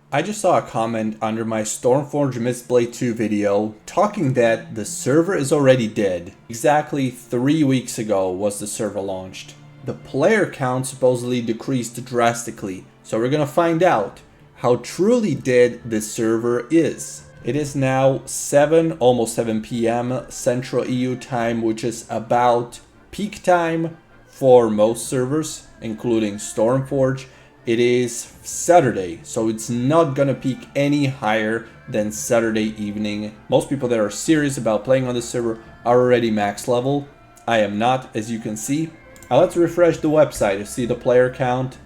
I just saw a comment under my Stormforge Mistblade 2 video talking that the server is already dead. Exactly 3 weeks ago was the server launched. The player count supposedly decreased drastically, so we're gonna find out how truly dead this server is. It is now almost 7 p.m. Central EU time, which is about peak time for most servers, including Stormforge. It is Saturday, so it's not gonna peak any higher than Saturday evening. Most people that are serious about playing on this server are already max level. I am not, as you can see. Now let's refresh the website to see the player count.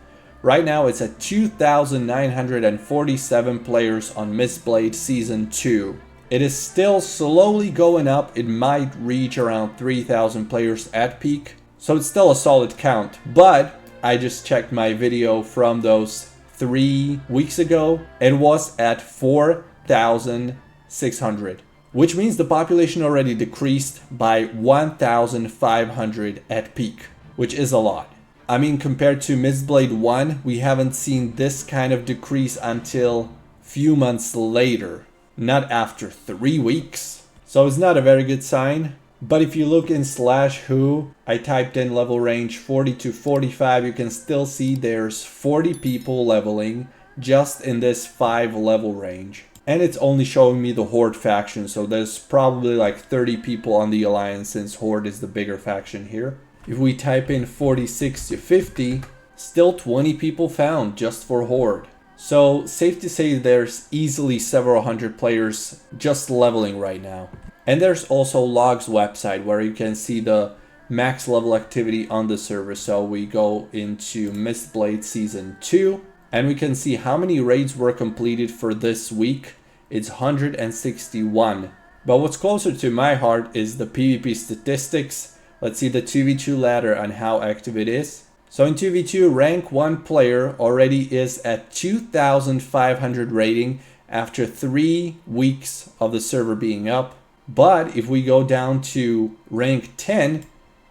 Right now it's at 2,947 players on Mistblade Season 2. It is still slowly going up. It might reach around 3,000 players at peak. So it's still a solid count, but I just checked my video from those 3 weeks ago. It was at 4,600, which means the population already decreased by 1,500 at peak, which is a lot. I mean, compared to Mistblade 1, we haven't seen this kind of decrease until few months later, not after 3 weeks. So it's not a very good sign. But if you look in /who, I typed in level range 40 to 45, you can still see there's 40 people leveling just in this 5 level range. And it's only showing me the Horde faction, so there's probably like 30 people on the Alliance since Horde is the bigger faction here. If we type in 46 to 50, still 20 people found just for Horde. So safe to say there's easily several hundred players just leveling right now. And there's also Log's website where you can see the max level activity on the server. So we go into Mistblade Season 2 and we can see how many raids were completed for this week. It's 161. But what's closer to my heart is the PvP statistics. Let's see the 2v2 ladder and how active it is. So in 2v2, rank 1 player already is at 2,500 rating after 3 weeks of the server being up. But if we go down to rank 10,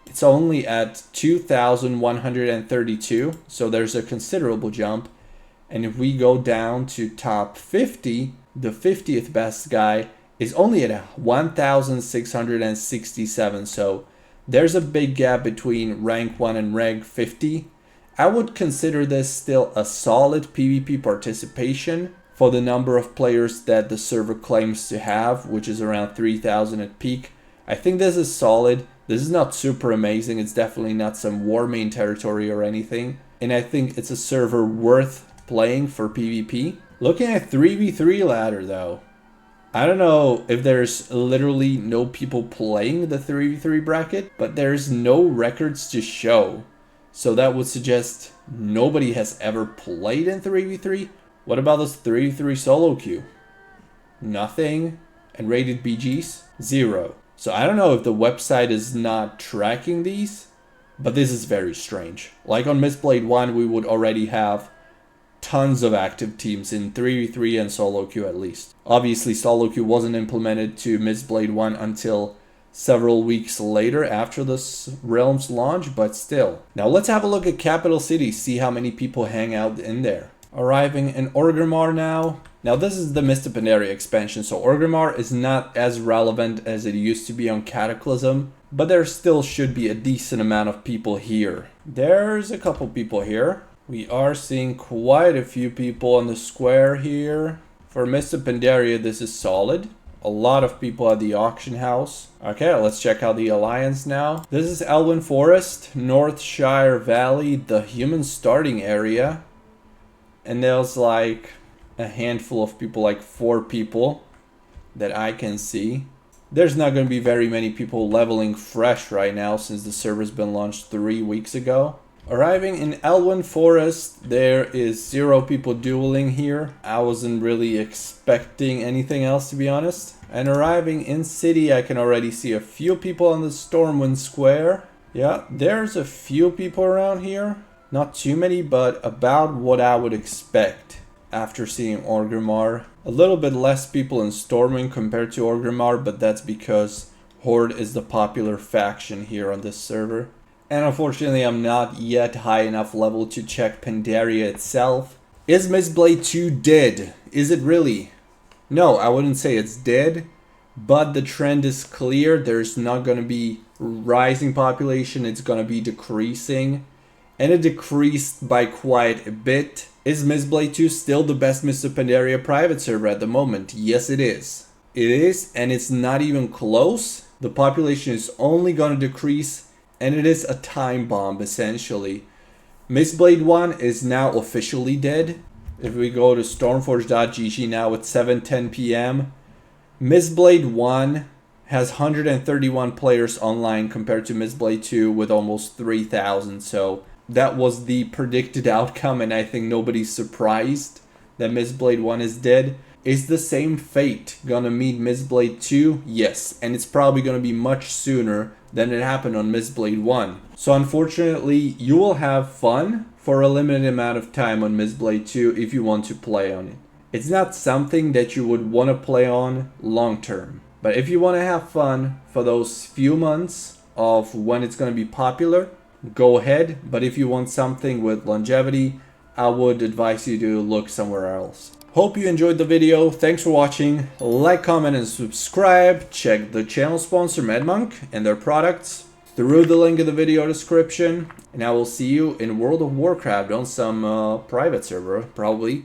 it's only at 2,132. So there's a considerable jump. And if we go down to top 50, the 50th best guy is only at 1,667. So there's a big gap between rank 1 and rank 50. I would consider this still a solid PvP participation for the number of players that the server claims to have, which is around 3,000 at peak. I think this is solid. This is not super amazing. It's definitely not some war main territory or anything. And I think it's a server worth playing for PvP. Looking at 3v3 ladder though, I don't know if there's literally no people playing the 3v3 bracket, but there's no records to show. So that would suggest nobody has ever played in 3v3. What about this 3v3 solo queue? Nothing. And rated BGs? 0. So I don't know if the website is not tracking these, but this is very strange. Like on Mistblade 1, we would already have tons of active teams in 3v3 and solo queue at least. Obviously solo queue wasn't implemented to Mistblade 1 until several weeks later after this realm's launch, but still. Now let's have a look at capital cities, see how many people hang out in there. Arriving in Orgrimmar now. Now this is the Mists of Pandaria expansion, so Orgrimmar is not as relevant as it used to be on Cataclysm, but there still should be a decent amount of people here. There's a couple people here. We are seeing quite a few people on the square here. For Mists of Pandaria, this is solid. A lot of people at the auction house. Okay, let's check out the Alliance now. This is Elwyn Forest, Northshire Valley, the human starting area. And there's like a handful of people, like 4 people that I can see. There's not going to be very many people leveling fresh right now since the server's been launched 3 weeks ago. Arriving in Elwyn Forest, there is 0 people dueling here. I wasn't really expecting anything else, to be honest. And arriving in city, I can already see a few people on the Stormwind Square. Yeah, there's a few people around here. Not too many, but about what I would expect after seeing Orgrimmar. A little bit less people in Stormwind compared to Orgrimmar, but that's because Horde is the popular faction here on this server. And unfortunately, I'm not yet high enough level to check Pandaria itself. Is Mistblade 2 dead? Is it really? No, I wouldn't say it's dead, but the trend is clear. There's not going to be rising population, it's going to be decreasing, and it decreased by quite a bit. Is Mistblade 2 still the best Mists of Pandaria private server at the moment? Yes, it is. It is, and it's not even close. The population is only going to decrease, and it is a time bomb essentially. Mistblade 1 is now officially dead. If we go to stormforge.gg now at 7:10 p.m., Mistblade 1 has 131 players online compared to Mistblade 2 with almost 3,000. So that was the predicted outcome, and I think nobody's surprised that Mistblade 1 is dead. Is the same fate gonna meet Mistblade 2? Yes, and it's probably gonna be much sooner than it happened on Mistblade 1. So unfortunately, you will have fun for a limited amount of time on Mistblade 2 if you want to play on it. It's not something that you would want to play on long term. But if you want to have fun for those few months of when it's going to be popular, go ahead. But if you want something with longevity, I would advise you to look somewhere else. Hope you enjoyed the video. Thanks for watching. Like, comment, and subscribe. Check the channel sponsor MADMONQ and their products through the link in the video description. And I will see you in World of Warcraft on some private server, probably.